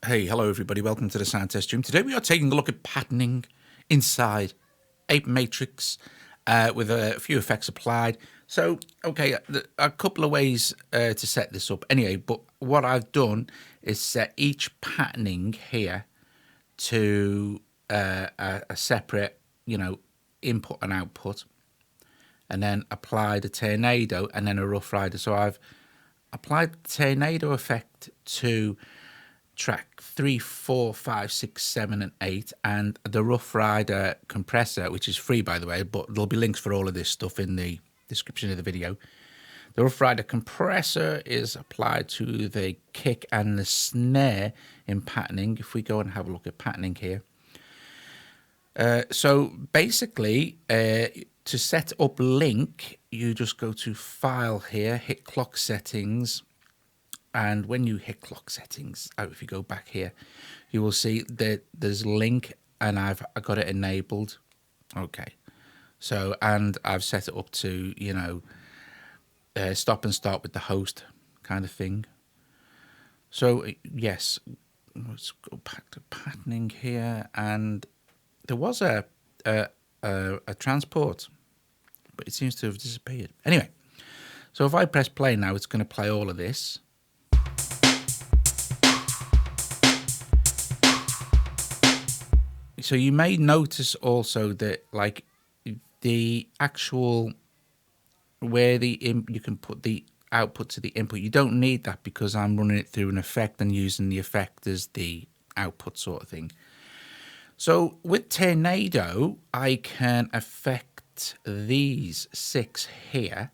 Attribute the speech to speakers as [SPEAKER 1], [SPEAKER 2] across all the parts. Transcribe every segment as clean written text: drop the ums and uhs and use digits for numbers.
[SPEAKER 1] Hey, hello everybody, welcome to the sound test room. Today we are taking a look at patterning inside apeMatrix with a few effects applied. So, okay, a couple of ways to set this up anyway, but what I've done is set each patterning here to a separate, input and output, and then applied a Turnado and then a Rough Rider. So I've applied the Turnado effect to track 3, 4, 5, 6, 7, and 8, and the Rough Rider compressor, which is free by the way, but there'll be links for all of this stuff in the description of the video. The Rough Rider compressor is applied to the kick and the snare in patterning. If we go and have a look at patterning here, so basically to set up link, you just go to File here, hit Clock Settings. And when you hit clock settings, if you go back here, you will see that there's link, and I've got it enabled. Okay, so and I've set it up to stop and start with the host kind of thing. So yes, let's go back to patterning here, and there was a transport, but it seems to have disappeared. Anyway, so if I press play now, it's going to play all of this. So you may notice also that like the actual where you can put the output to the input, you don't need that because I'm running it through an effect and using the effect as the output sort of thing. So with Turnado, I can affect these 6 here.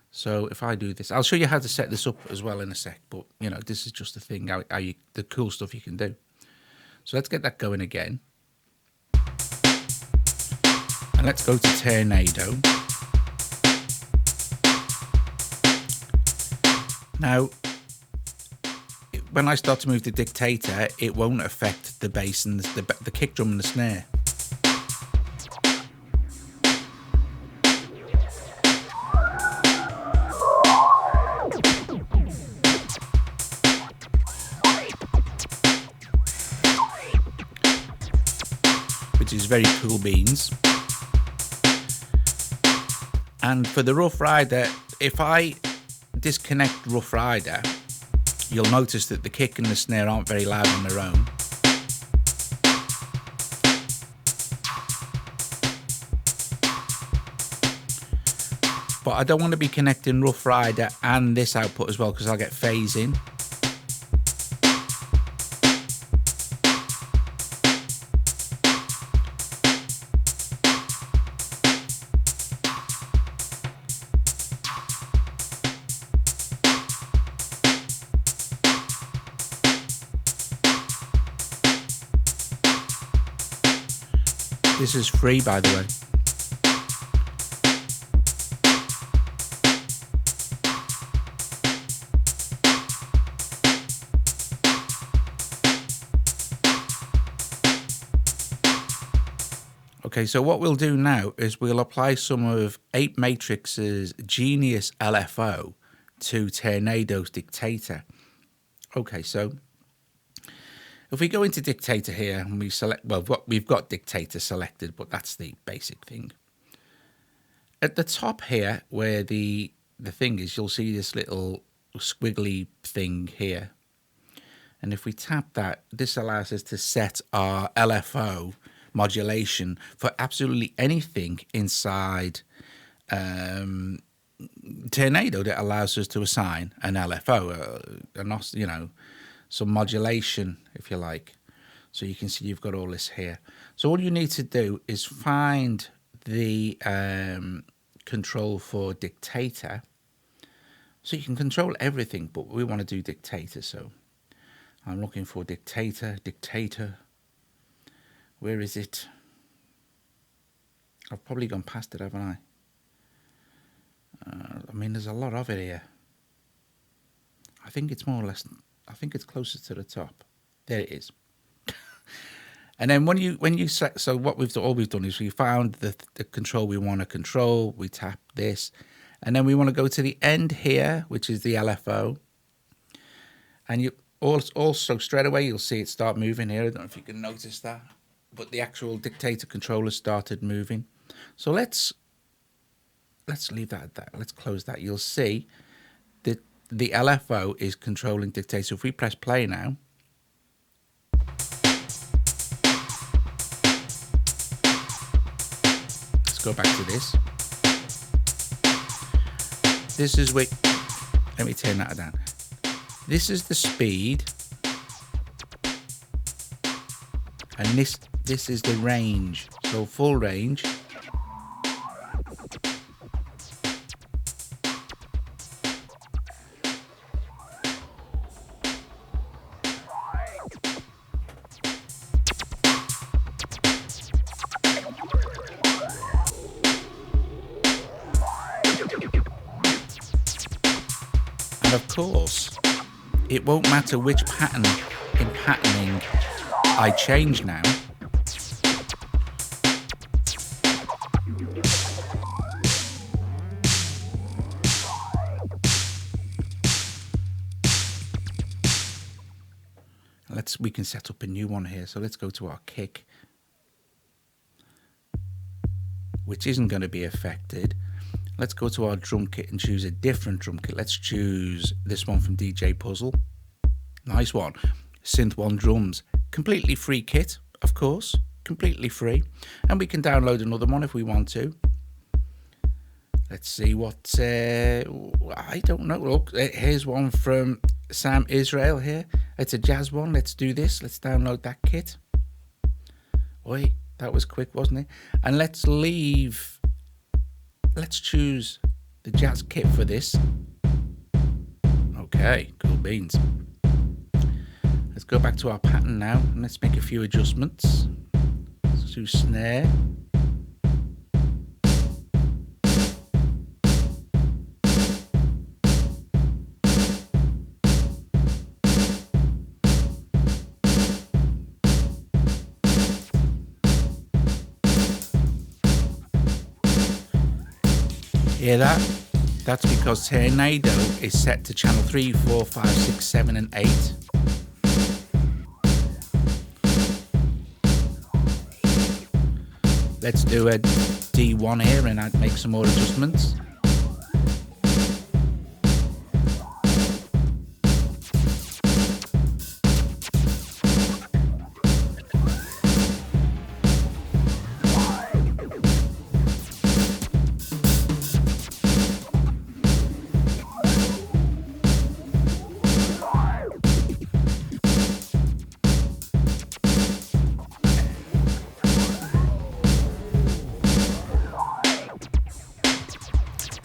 [SPEAKER 1] So if I do this, I'll show you how to set this up as well in a sec, but this is just the thing, the cool stuff you can do. So let's get that going again. And let's go to Turnado. Now, when I start to move the dictator, it won't affect the bass and the kick drum and the snare. Which is very cool beans. And for the Rough Rider, if I disconnect Rough Rider, you'll notice that the kick and the snare aren't very loud on their own. But I don't want to be connecting Rough Rider and this output as well, because I'll get phasing. This is free, by the way. Okay, so what we'll do now is we'll apply some of apeMatrix's Genius LFO to Turnado's Dictator. Okay, so if we go into Dictator here and we select, well, we've got Dictator selected, but that's the basic thing. At the top here, where the thing is, you'll see this little squiggly thing here. And if we tap that, this allows us to set our LFO modulation for absolutely anything inside Turnado that allows us to assign an LFO, some modulation, if you like. So you can see you've got all this here. So all you need to do is find the control for Dictator. So you can control everything, but we want to do Dictator. So I'm looking for Dictator. Where is it? I've probably gone past it, haven't I? There's a lot of it here. I think it's more or less, I think it's closer to the top. There it is. And then when you select, so what all we've done is we found the control we want to control. We tap this, and then we want to go to the end here, which is the LFO. And Also, straight away, you'll see it start moving here. I don't know if you can notice that, but the actual dictator controller started moving. So let's leave that at that. Let's close that. You'll see that the LFO is controlling dictator. If we press play now, let's go back to this. This is where, let me turn that down. This is the speed, and this is the range. So full range. And of course, it won't matter which pattern in patterning I change now. We can set up a new one here. So let's go to our kick, which isn't going to be affected. Let's go to our drum kit and choose a different drum kit. Let's choose this one from DJ Puzzle. Nice one. Synth 1 drums. Completely free kit, of course. Completely free. And we can download another one if we want to. Let's see what... I don't know. Look, here's one from Sam Israel here. It's a jazz one. Let's do this. Let's download that kit. Oi, that was quick, wasn't it? And let's choose the jazz kit for this. Okay, cool beans. Let's go back to our pattern now and let's make a few adjustments. Let's do snare. Hear that? That's because Turnado is set to channel 3, 4, 5, 6, 7 and 8. Let's do a D1 here and I'd make some more adjustments.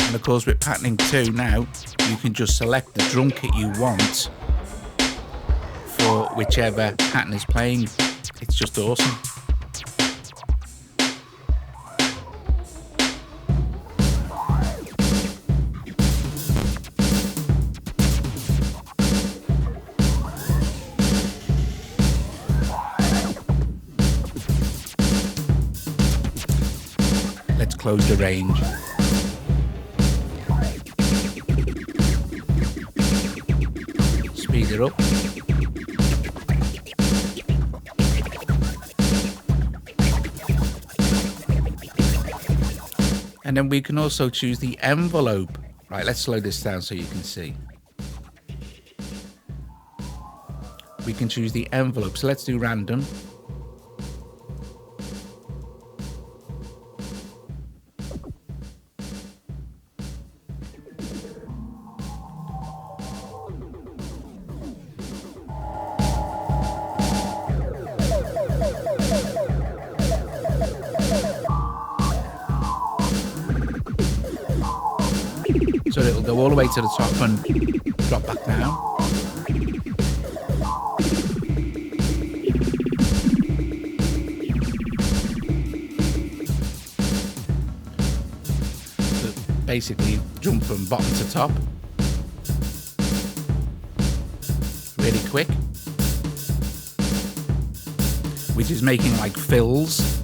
[SPEAKER 1] And of course with patterning 2 now, you can just select the drum kit you want for whichever pattern is playing. It's just awesome. Let's close the range. Speed it up. And then we can also choose the envelope. Right, let's slow this down so you can see. We can choose the envelope. So let's do random. So it'll go all the way to the top and drop back down. So basically jump from bottom to top. Really quick. Which is making like fills.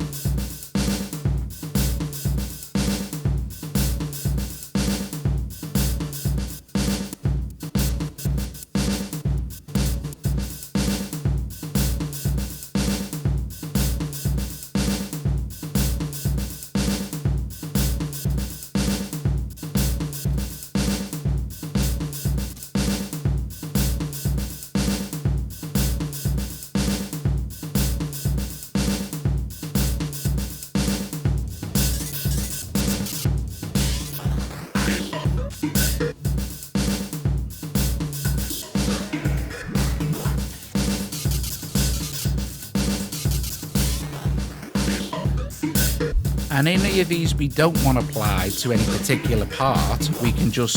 [SPEAKER 1] And any of these we don't want to apply to any particular part, we can just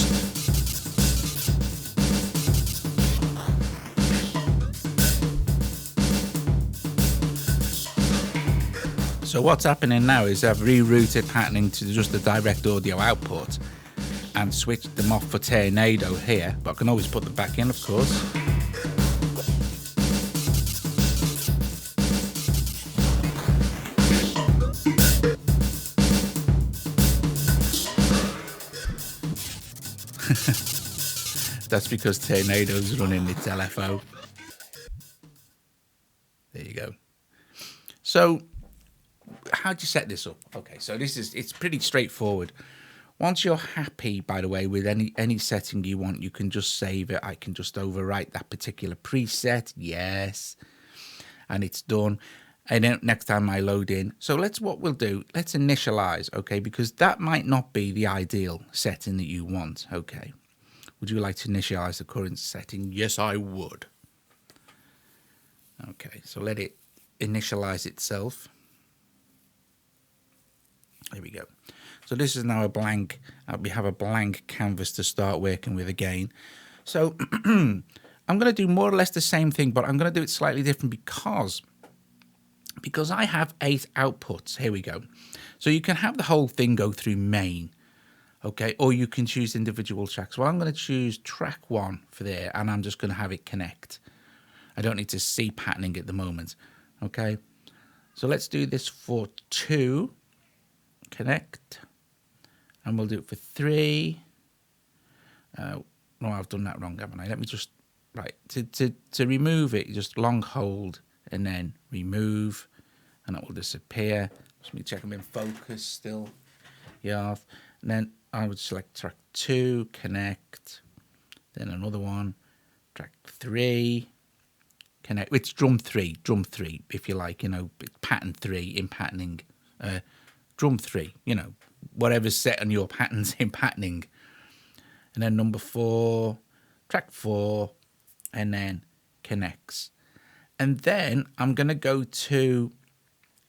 [SPEAKER 1] so what's happening now is I've rerouted patterning to just the direct audio output and switched them off for Turnado here, but I can always put them back in, of course. That's because Turnado's running its LFO. There you go. So how do you set this up? Okay, so it's pretty straightforward. Once you're happy, by the way, with any setting you want, you can just save it. I can just overwrite that particular preset. Yes. And it's done. And then next time I load in. So what we'll do, let's initialize, okay, because that might not be the ideal setting that you want. Okay. Would you like to initialize the current setting? Yes, I would. Okay, so let it initialize itself. There we go. So this is now a blank. We have a blank canvas to start working with again. So I'm going to do more or less the same thing, but I'm going to do it slightly different because I have 8 outputs. Here we go. So you can have the whole thing go through main. Okay, or you can choose individual tracks. Well, I'm going to choose track 1 for there, and I'm just going to have it connect. I don't need to see patterning at the moment. Okay, so let's do this for 2, connect, and we'll do it for 3. No, I've done that wrong, haven't I? Let me just, right, to remove it, you just long hold and then remove, and that will disappear. Just let me check I'm in focus still. Yeah, and then I would select track 2, connect, then another one, track 3, connect. It's drum 3, if you like, you know, pattern 3 in patterning, drum 3, you know, whatever's set on your patterns in patterning. And then number 4, track 4, and then connects. And then I'm going to go to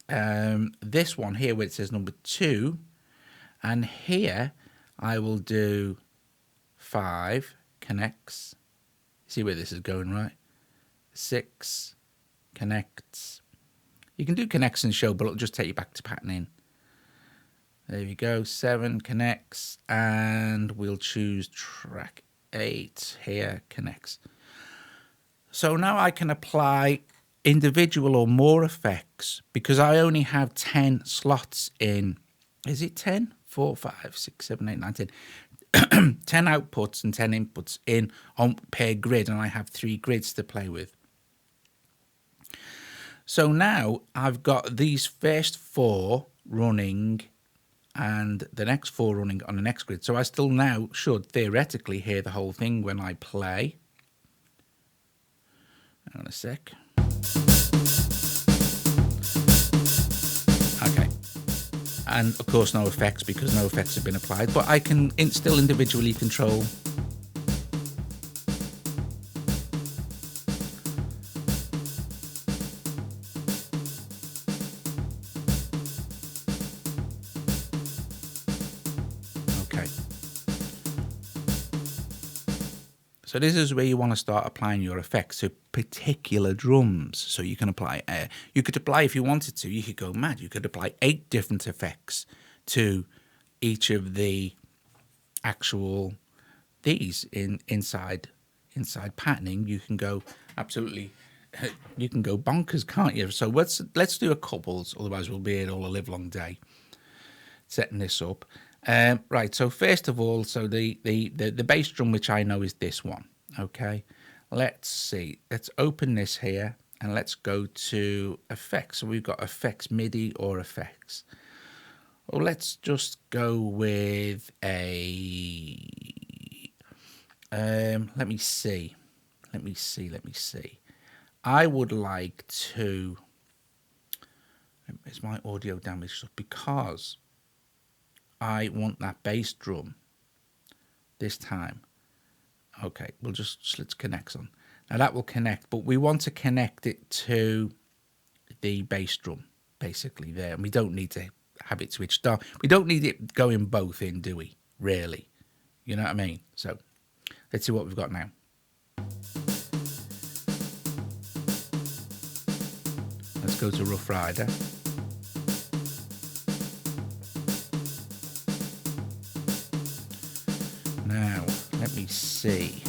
[SPEAKER 1] this one here where it says number 2, and here I will do 5, connects. See where this is going, right? 6, connects. You can do connects and show, but it'll just take you back to patterning. There we go, 7, connects, and we'll choose track 8 here, connects. So now I can apply individual or more effects because I only have 10 slots in. Is it 10? 4, 5, 6, 7, 8, 9, 10. 10 outputs and 10 inputs in on per grid, and I have 3 grids to play with. So now I've got these first 4 running and the next 4 running on the next grid. So I still now should theoretically hear the whole thing when I play. Hang on a sec. Okay. And of course no effects because no effects have been applied, but I can still individually control. Okay. So this is where you want to start applying your effects to particular drums. So you can apply, you could apply if you wanted to, you could go mad. You could apply 8 different effects to each of the actual these inside patterning. You can go absolutely, you can go bonkers, can't you? So let's do a couples, otherwise we'll be here all a live long day setting this up. Right, so first of all, so the bass drum, which I know is this one, okay? Let's see, let's open this here, and let's go to effects. So we've got effects, MIDI or effects. Well, let's just go with a, let me see. I would like to, is my audio damaged? Because I want that bass drum this time. Okay, we'll just let's connect on. Now that will connect, but we want to connect it to the bass drum, basically there. And we don't need to have it switched on. We don't need it going both in, do we? Really? You know what I mean? So let's see what we've got now. Let's go to Rough Rider. Now, let me see.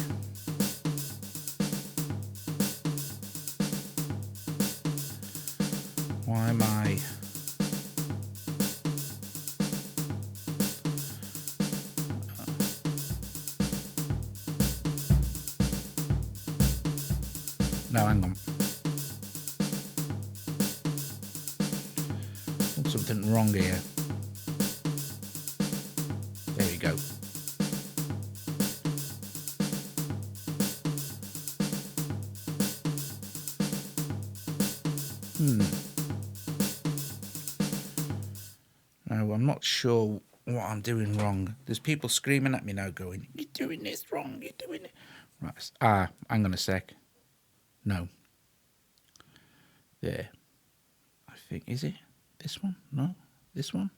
[SPEAKER 1] Why am I... No, hang on. There's something wrong here. There you go. No, I'm not sure what I'm doing wrong. There's people screaming at me now going, "You're doing this wrong, you're doing it." Right. Hang on a sec. No. There. I think, is it? This one? No. This one?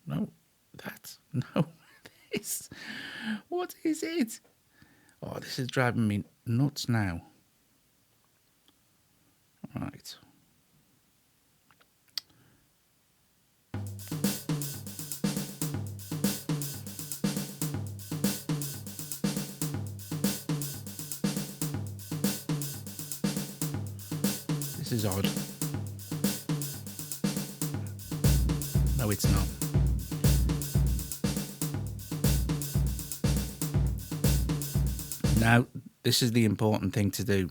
[SPEAKER 1] No. That? No. This. What is it? Oh, this is driving me nuts now. Right. This is odd. No, it's not. Now, this is the important thing to do.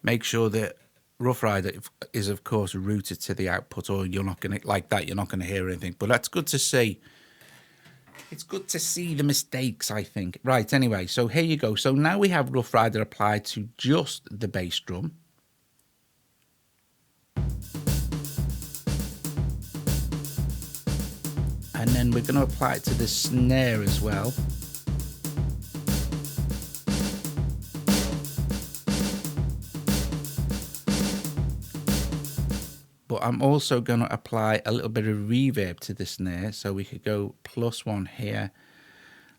[SPEAKER 1] Make sure that Rough Rider is, of course, routed to the output, or you're not going to, like that, you're not going to hear anything. But that's good to see. It's good to see the mistakes, I think. Right, anyway, so here you go. So now we have Rough Rider applied to just the bass drum. And then we're going to apply it to the snare as well. But I'm also going to apply a little bit of reverb to the snare. So we could go +1 here.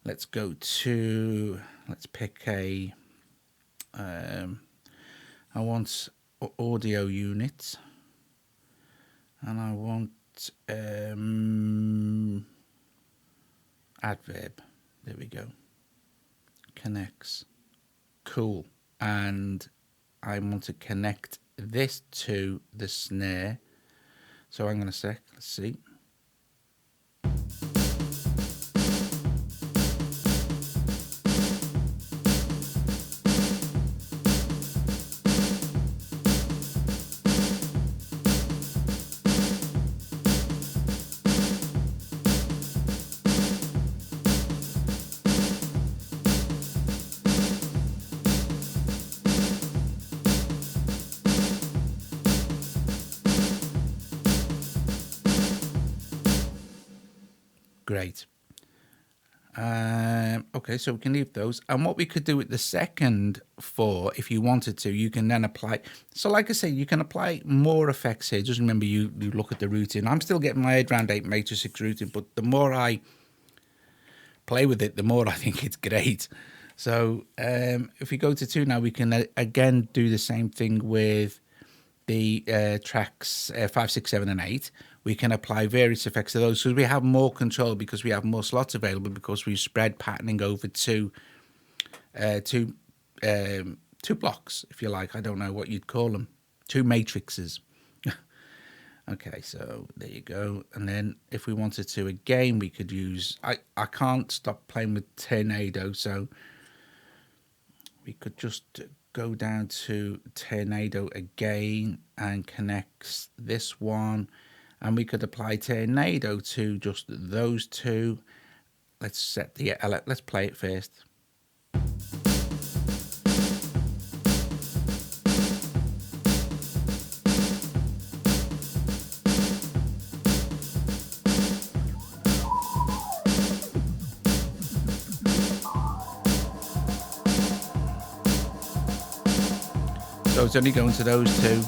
[SPEAKER 1] Let's go to, let's pick a, I want audio unit. And I want adverb. There we go. Connects. Cool. And I want to connect this to the snare. So hang on a sec. Let's see. Great. Okay, so we can leave those. And what we could do with the second 4, if you wanted to, you can then apply. So like I say, you can apply more effects here. Just remember, you look at the routing. I'm still getting my head around apeMatrix routing, but the more I play with it, the more I think it's great. So if we go to 2 now, we can again do the same thing with the tracks 5, 6, 7, and 8. We can apply various effects to those, so we have more control because we have more slots available, because we spread patterning over two blocks, if you like. I don't know what you'd call them. 2 matrices. Okay, so there you go. And then if we wanted to, again, we could use... I can't stop playing with Turnado, so we could just go down to Turnado again and connect this one. And we could apply Turnado to just those 2. Let's set the... let's play it first. So it's only going to those 2.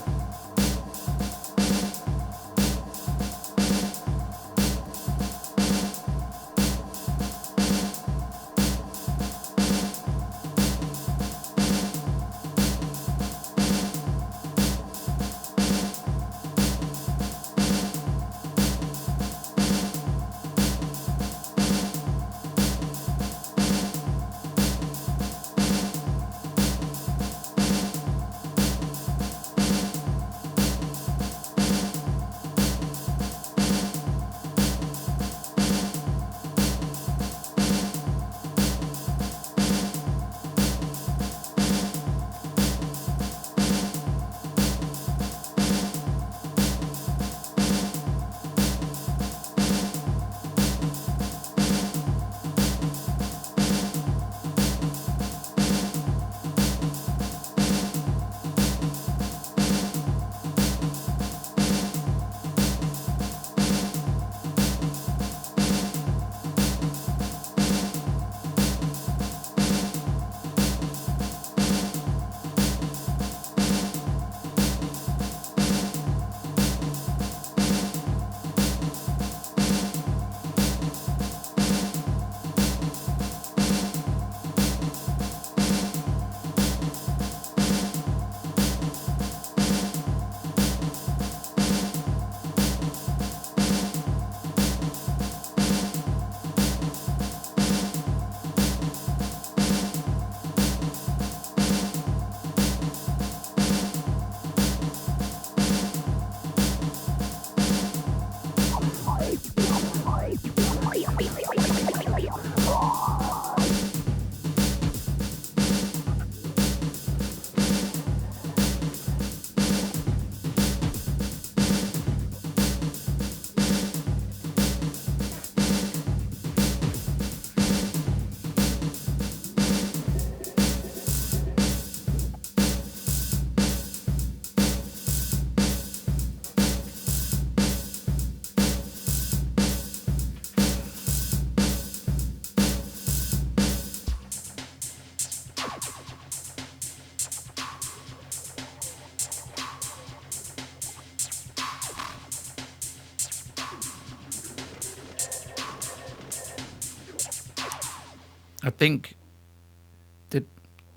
[SPEAKER 1] I think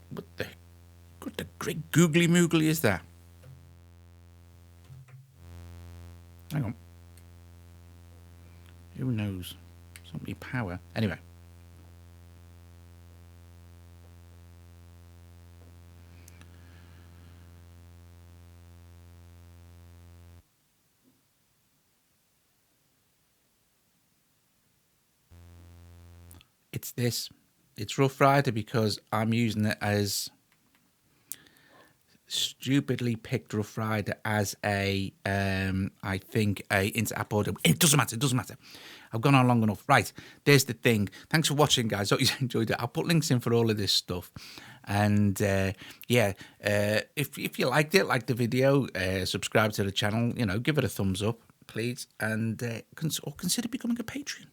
[SPEAKER 1] what the great googly moogly is that? Hang on. Who knows? Somebody power. Anyway. It's this. It's Rough Rider because I'm using it as stupidly picked Rough Rider as a I think a into app audio. It doesn't matter. I've gone on long enough. Right, there's the thing. Thanks for watching, guys. Hope you enjoyed it. I'll put links in for all of this stuff. And if you liked it, like the video, subscribe to the channel, give it a thumbs up, please, and or consider becoming a Patreon.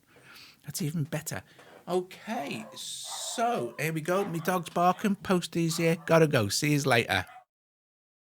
[SPEAKER 1] That's even better. Okay, so here we go. My dog's barking. Posties here. Gotta go. See you later.